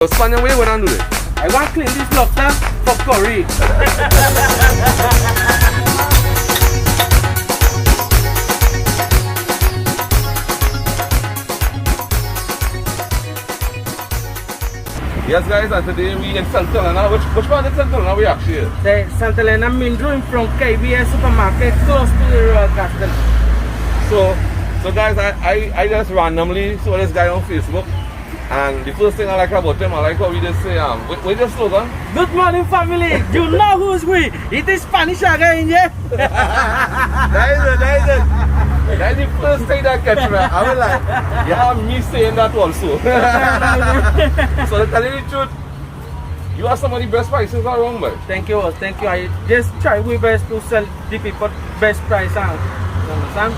So Spaniard, what you want to do there? I want to clean this lobster for curry. Yes guys, and today we in St Helena. Which part of St Helena we actually in? The St Helena main room from KBS supermarket close to the Royal Castle. So guys, I just randomly saw this guy on Facebook, and the first thing I like about him, I like what we just say, what's your slogan? Good morning, family. You know who's we? It is Spanish again, yeah? That's the first thing that catch me. I was like, yeah, me saying that also. So to tell you the truth, you are some of the best prices around, man. Thank you. I just try my best to sell the people best price, you understand?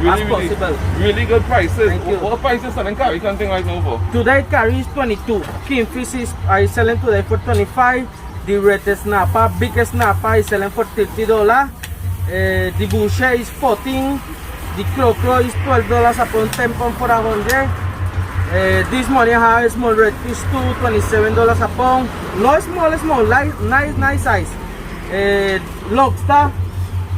As possible. Really good prices. Thank you. What prices selling carry something right now for? Today carry is 22. Kingfish is I selling today for 25. The red snapper, biggest snapper is selling for $30. The busher is 14. The crow is $12 a pound, 10 pound for 100. This morning I have a small redfish too, $27 a pound. No small, nice size. Lobster,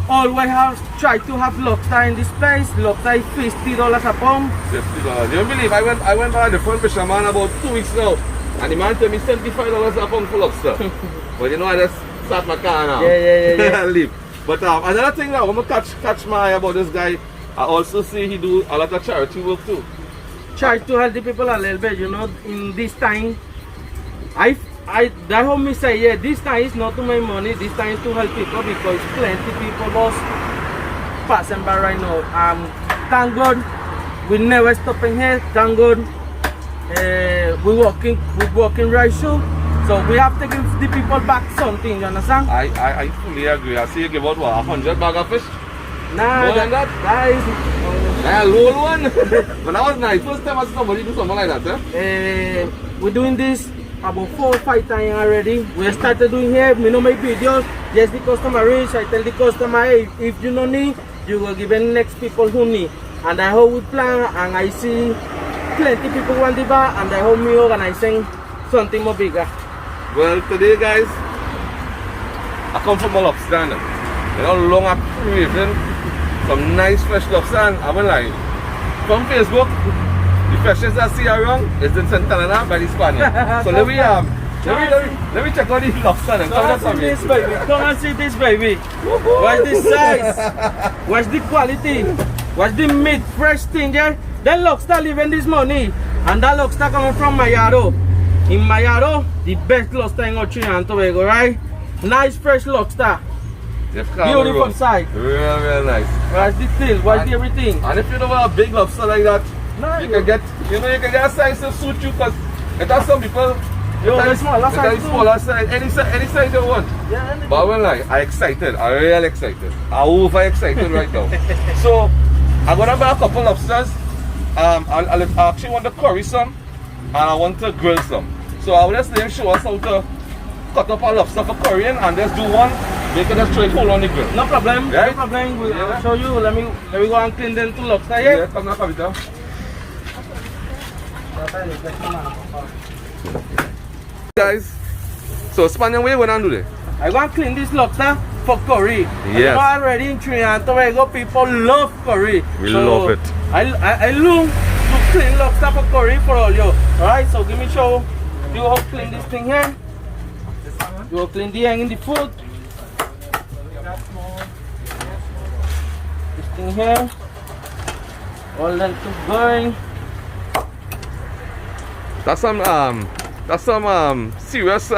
always try to have lobster in this place. Lobster is $50 a pound. $50. You don't believe I went by the front fisherman about 2 weeks now, and the man told me $75 a pound for lobster. But you know I just start my car now. Yeah. Leave. But another thing now, I'm gonna catch my eye about this guy. I also see he do a lot of charity work too. Try to help the people a little bit, you know, in this time. That me say, yeah, this time is not to make money, this time is to help people because plenty people was passing by right now. Thank God, we never stopping here, thank God. We're working right through. So we have to give the people back something, you understand? I fully agree. I see you give out what, 100 bag of fish? Nah, more than that? That is a low one. But that was nice. First time I saw somebody do something like that, eh? We're doing this about 4 or 5 times already. We started doing here, we don't make videos. Yes, the customer reach. I tell the customer, hey, if you don't need, you will give the next people who need. And I hope we plan, and I see plenty people want the bar, and I hope me organizing something more bigger. Well, today guys, I come from a lobster stand. You know, long after evening, some nice fresh lobster, and I will like, from Facebook, the freshest I see around is in St Helena by the Spaniard. So let me check out the lobster and come and see this baby. Come and see this baby. Watch the size. Watch the quality. Watch the meat, fresh thing, yeah? That lobster living this money. And that lobster coming from Mayaro. In Mayaro, the best lobster in Trinidad and Tobago, right? Nice fresh lobster. Beautiful sight. Real nice. Watch the tail, watch the everything. And if you don't want a big lobster like that, you can get a size to suit you, because it has some people smaller size, any size you want. Yeah, but when like I'm excited, I'm real excited. I'm over excited right now. So I'm gonna buy a couple lobsters. I actually want to curry some, and I want to grill some. So I will just let him show us how to cut up a lobster for currying, and just do one. They can just throw it whole on the grill. No problem. Right? No problem. I'll show you. Let me go and clean them 2 lobster here. Yeah, come now, come down. Guys, so Spaniard, what you want to do there? I want to clean this lobster for curry. Yes. You know, already in Trinidad and Tobago, people love curry. We love it. I love to clean lobster for curry for all you. Alright, so give me show you how to clean this thing here. You will clean the egg in the food. This thing here. All that to going. That's some serious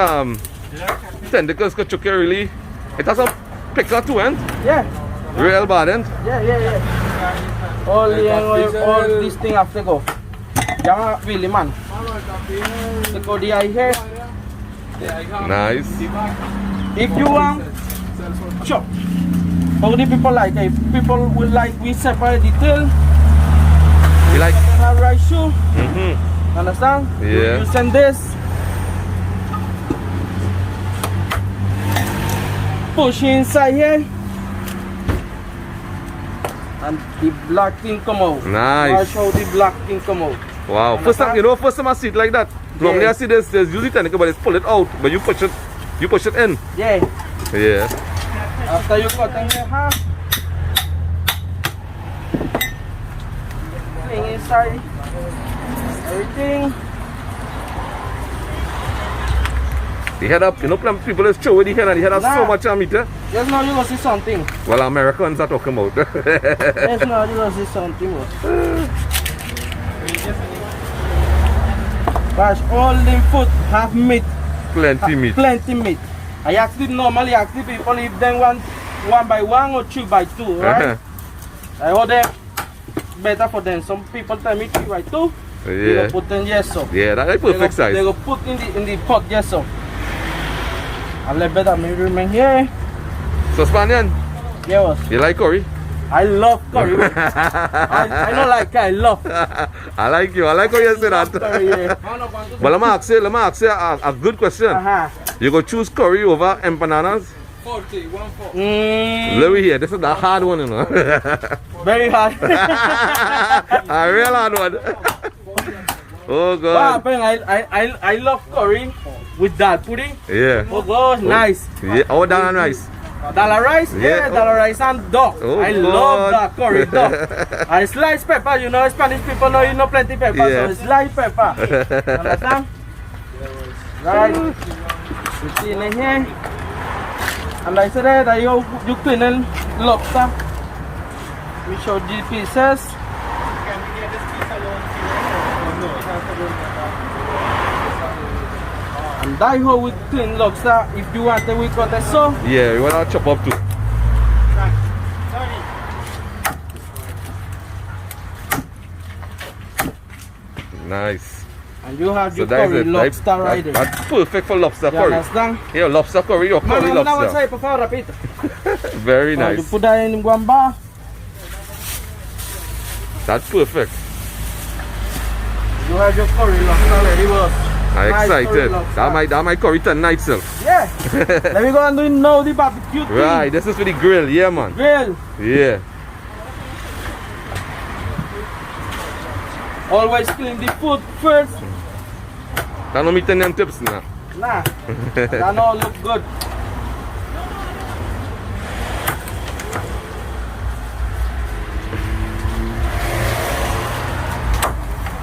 tentacles could chuck you really. It has some picker too, end. Yeah. Real bad end. Yeah. All this thing have to go. Yeah, really man. Take out the eye here. Nice. If you want, chop. How the people like it? People will like we separate the tail. You like? Have right shoe. Understand? Yeah. You send this. Push inside here. And the black thing come out. Nice. Watch how the black thing come out. Wow. First time I see it like that. Normally Yeah. I see there's usually technical, but it's pull it out, but you push it in. Yeah. Yeah. After you cut in half, clean inside everything. The head up, you know, plenty people just throw with the head and the head has so Nah. much meat. Just now you gonna see something. Well, Americans are talking about. Just now you gonna see something. Gosh, all them food have meat. Plenty meat. Plenty meat. I actually normally ask the people if they want 1 by 1 or 2 by 2, right? I order better for them. Some people tell me 3 by 2. They Yeah. go put in yes so. Yeah, that's perfect size. They go put in the pot yes so. A little bit of me remain here. So Spanian, Yeah, was. you like curry? I love curry. I don't like it, I love. I like you. I like how you say that. Curry, yeah. But let me ask you a good question. You go choose curry over empanadas? 40, 1 4. Let me hear. This is the hard one, you know. Very hard. A real hard one. Oh What God. happened? I love curry with dal pudding. Yeah. Oh God, nice. Yeah. Oh, that nice. Dollar rice? Yeah. Yeah, dollar rice and duck. Oh, I God. love that curry duck. I slice pepper, you know, Spanish people know you know plenty pepper, Yeah. so slice pepper. Understand? Right. You see in here. And like I said, that you cleaning lobster. We show the pieces. And that's how we clean lobster. If you want it, we cut it so. Yeah, you wanna chop up too. Nice. And you have your that is curry it. lobster right there. That's perfect for lobster You curry. understand? Yeah, lobster curry or curry Mano, lobster. say, por favor, repita. Very You nice. put that in guamba. That's perfect. You have your curry lobster ready, boss. I'm Nice excited. curry lobster. That might curry tonight, sir. Yeah. Let me go and do now the barbecue thing. Right, this is for the grill, yeah, man. Grill. Yeah. Always clean the food first. That no meet them tips now. Nah. That all look good.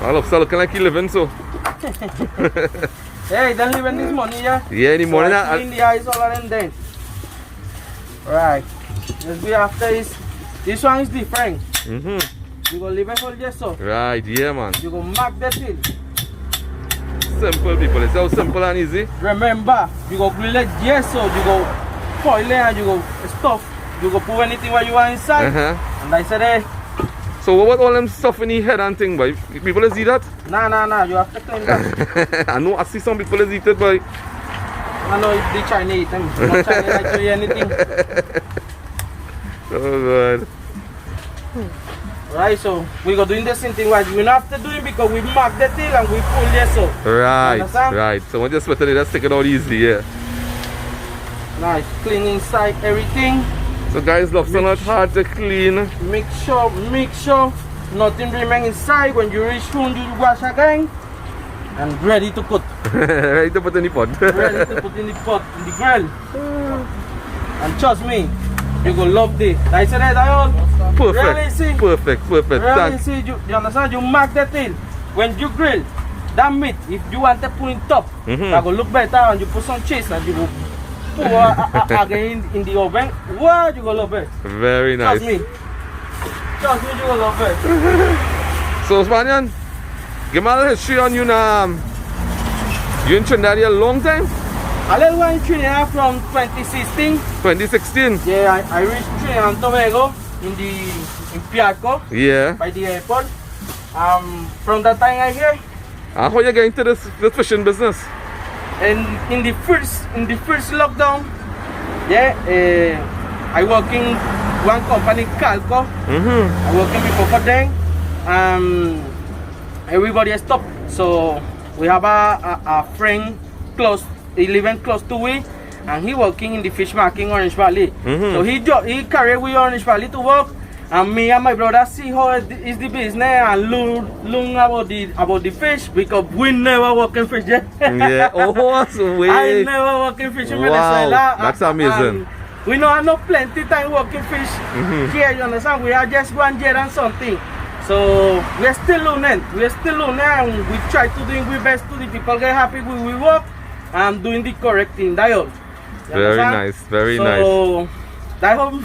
Well, lobster looking like you living so. Hey, don't leave this money, yeah? Yeah, in the morning. So I clean the eyes all around then. Right. Let's be after this one is different. You go leave it for just so. Right, yeah, man. You go mark the till. Simple people. It's so simple and easy. Remember, you go grill it yes so you go foil it and you go stuff. You go put anything what you want inside. And I said, hey, So what all them stuff in the head and thing, boy? People is eat that? nah, you have to clean that. I know I see some people is eat it, boy. I know if the Chinese eat them. Not Chinese like to eat anything. Oh God. Right, so we go doing the same thing right. We don't have to do it because we mark the tail and we pull this so. Right, Understand? right. So when you split it, just take it out easy, yeah. Nice, clean inside everything. So guys, lobster not hard to clean. Make sure nothing remain inside. When you reach home, you wash again and ready to cook. Ready to put in the pot. Ready to put in the pot, in the grill. And trust me, you go love this. Like I said, that all. Perfect. Really see? Perfect. Really Thanks. see, you understand? You mark the tail. When you grill, that meat, if you want to put in top, that go look better and you put some cheese and you go put again in the oven. What you go love it? Very nice. Trust me, you go love it. So Spanian, give me a little history on you now. You in Trinidad here a long time? A little one in Trinidad from 2016. 2016? Yeah, I reached Trinidad and Tobago in Piarco Yeah. by the airport. From that time I here, And how you get into this fishing business? and in the first lockdown, yeah, I work in one company, Calco. I working before for them. Everybody stopped, so we have a friend close, he living close to we, and he working in the fish market in Orange Valley. So he carry we Orange Valley to work, And me and my brother see how is the business and learn about the fish because we never work in fish yet. Yeah. Oh, so wait. I never work in fish in Wow, Venezuela. that's amazing. We know I know plenty time working fish here, you understand? We are just 1 year and something. So we're still learning. We're still learning and we try to do our best to the people get happy with we work and doing the correct thing. That all. Very nice, very nice. So that all.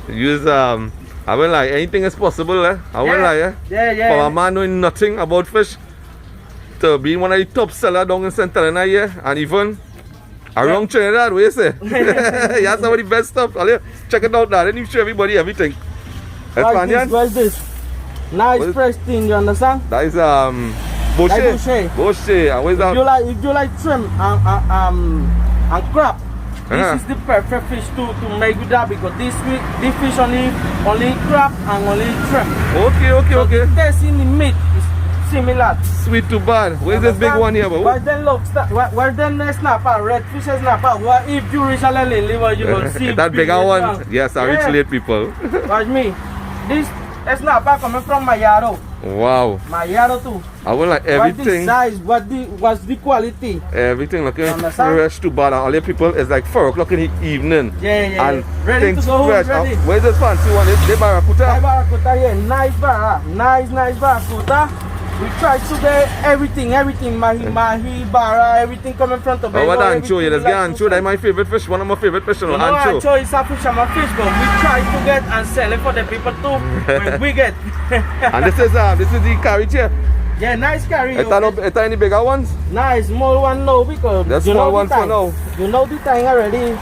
Use I will like anything is possible, eh? I will like, eh? Yeah. For a man knowing nothing about fish to be one of the top sellers down in St Helena here and even around Trinidad, what you say? Yeah, some of the best stuff. Check it out now. Then you show everybody everything. What's this? Nice fresh thing, you understand? That is boucher. Boucher. And what is that? If you like shrimp and crab, this is the perfect fish to make with that because this fish only crab and only shrimp. Okay. The taste in the meat is similar. Sweet to bad. Where's this big one here? Where's the lobster? Where's the snapper? Red fish snapper. What if you reach a liver, you will see that bigger one. Yes, I reach late people. Watch me. This snapper coming from Mayaro. Wow. Mayaro too. I want like everything. What's the size? What's the quality? Everything looking fresh to bad. And all the people it's like 4 o'clock in the evening. Yeah. And ready to go fresh. home, ready. Where's this fancy one? It's the barracuda. Barracuda here. Nice barra. Nice barracuda. We try to get everything, mahi, bara, everything coming from Tobago. What ancho? Let's get ancho. That's my favorite fish. One of my favorite fish. Ancho. Ancho is a fish, I'm a fish, but we try to get and sell it for the people too. When we get. And this is the carrot here. Yeah, nice carry. It's any bigger ones? Nice, small one no because the small one for now. You know the time already.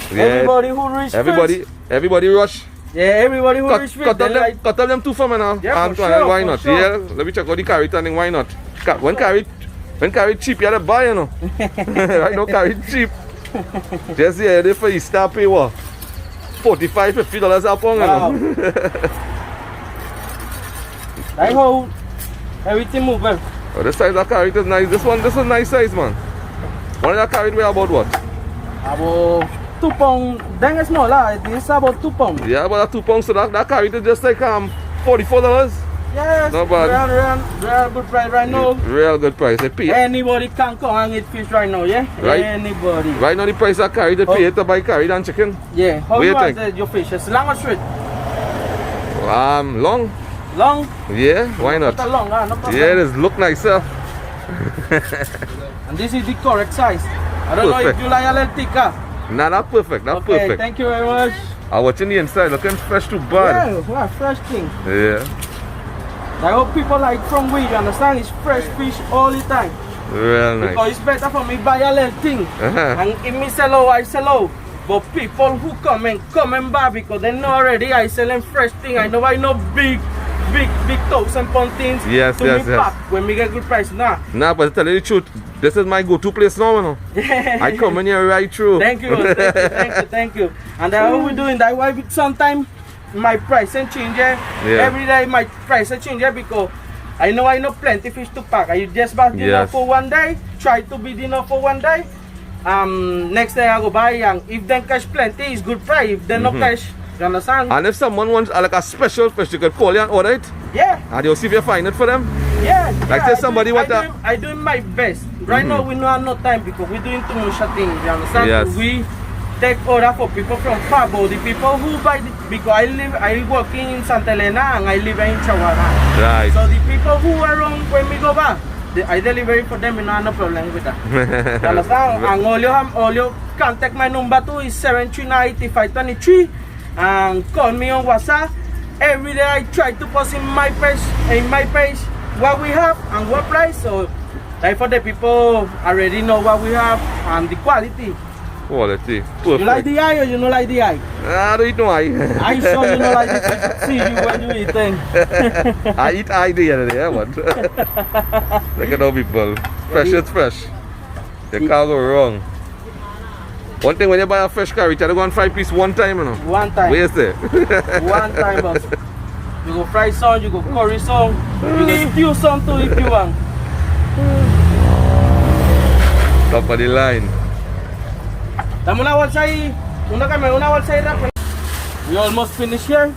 Yeah. Everybody who reach everybody rush. Yeah, everybody who reach cut up them two for me now. Yeah, for sure, why not? Sure. Yeah, let me check out the carrot and why not? When carrot cheap, you have to buy, you know. Right now, carrot cheap. Just the other day for Easter, pay what? $45, $50 a pound, you know. That's how everything move well. Oh, this size of carrot is nice. This is a nice size, man. One of that carrot weigh about what? About 2 pounds. Then it's smaller. This is about 2 pounds. Yeah, about 2 pounds. So that carrot is just like $44. Yes, not bad. Real good price right now. Real good price. They pay. Anybody can come and eat fish right now, yeah? Right. Anybody. Right now the price of carrot, they pay to buy carrot and chicken. Yeah. How what you think? want your fish? It's long or straight? Long. Long? Yeah, why not? Not long, no problem. Yeah, it look nicer. And this is the correct size. I don't know if you like a little thicker. Nah, that's perfect. That's okay, perfect. Thank you very much. I'm watching the inside, looking fresh to bad. Yeah, what fresh thing. Yeah. I hope people like from we, you understand? It's fresh fish all the time. Real nice. Because it's better for me buy a little thing. And if me sell out, I sell out. But people who coming back because they know already I selling fresh thing. I know big 1,000-pound things. Yes, to me pack when we get good price. Nah, but to tell you the truth, this is my go-to place now, you know. I come in here right through. Thank you. Thank you. And that's what we're doing. That's why sometimes my price and change. Every day my price and change because I know plenty fish to pack. I just buy dinner for one day, try to be dinner for one day. Next day I go buy and if they catch plenty, it's good price. If they no catch, you understand? And if someone wants like a special fish, they could call you and order it. Yeah. And you'll see if you find it for them. Yeah. Like say somebody want that. I doing my best. Right now we don't have no time because we're doing too much things. You understand? Yes. We take order for people from far, but the people who buy because I working in St Helena and I live in Chihuahua. Right. So the people who are around when we go back, I deliver it for them. We don't have no problem with that. You understand? And all you contact my number too is 739-8523 and call me on WhatsApp. Every day I try to post in my page what we have and what price. So like for the people already know what we have and the quality. Quality. Perfect. You like the eye or you don't like the eye? I don't eat no eye. I saw you don't like it. See you when you eat thing. I eat eye the other day, what? Look at how people. Fresh is fresh. You can't go wrong. One thing when you buy a fresh carrot, you go on 5-piece one time, you know. One time. Where's it? One time, boss. You go fry some, you go curry some, you go stew some too if you want. Top of the line. We almost finished here.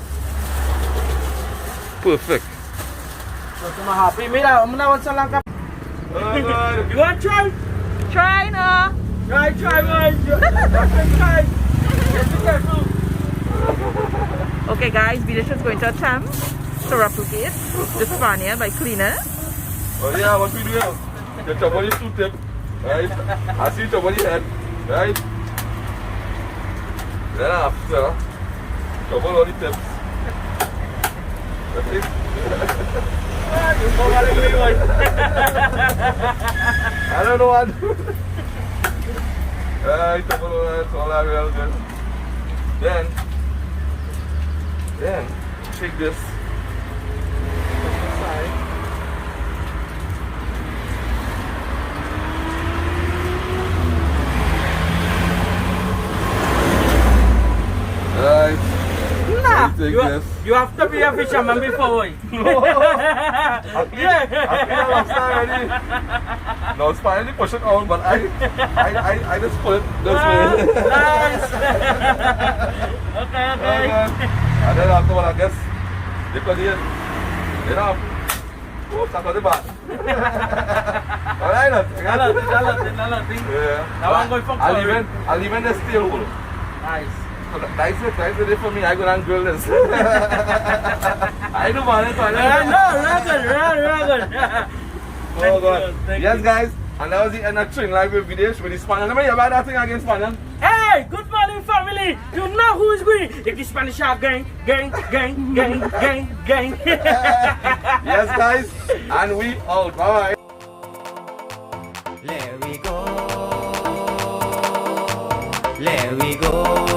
perfect. So I'm happy. Mira, I'm gonna want some lanka. You want to try? Try no. Try, man. Try. Yes, be careful. Okay guys, Vidish is going to attempt to replicate the Spaniard by cleaner. Oh yeah, what we do now? The trouble is 2 tip, right? I see trouble head, right? Then after, trouble on the tips. That's it. I don't know what to do. Right, trouble on that's all I will do. Then, take this. Side. Right. Nah, Take you, this. you have to be a fisherman before. Yeah. No, it's finally push it on, but I just put it this way. Nice. Okay. And then afterward, I guess they put it, you know, start on the back. Alright, Dalat. yeah. Now I'm going for curry. I'll even the steel hole. Nice. So that's it for me. I go and grill this. I do man, it's fine. Real good. Oh God. Thank Yes, you. guys. And that was the end of Train Live with videos with the Spaniard. Let me hear about that thing against Spaniard. Hey, good morning, family. You know who is winning? If the Spanish have gang. Yes, guys. And we out. Bye.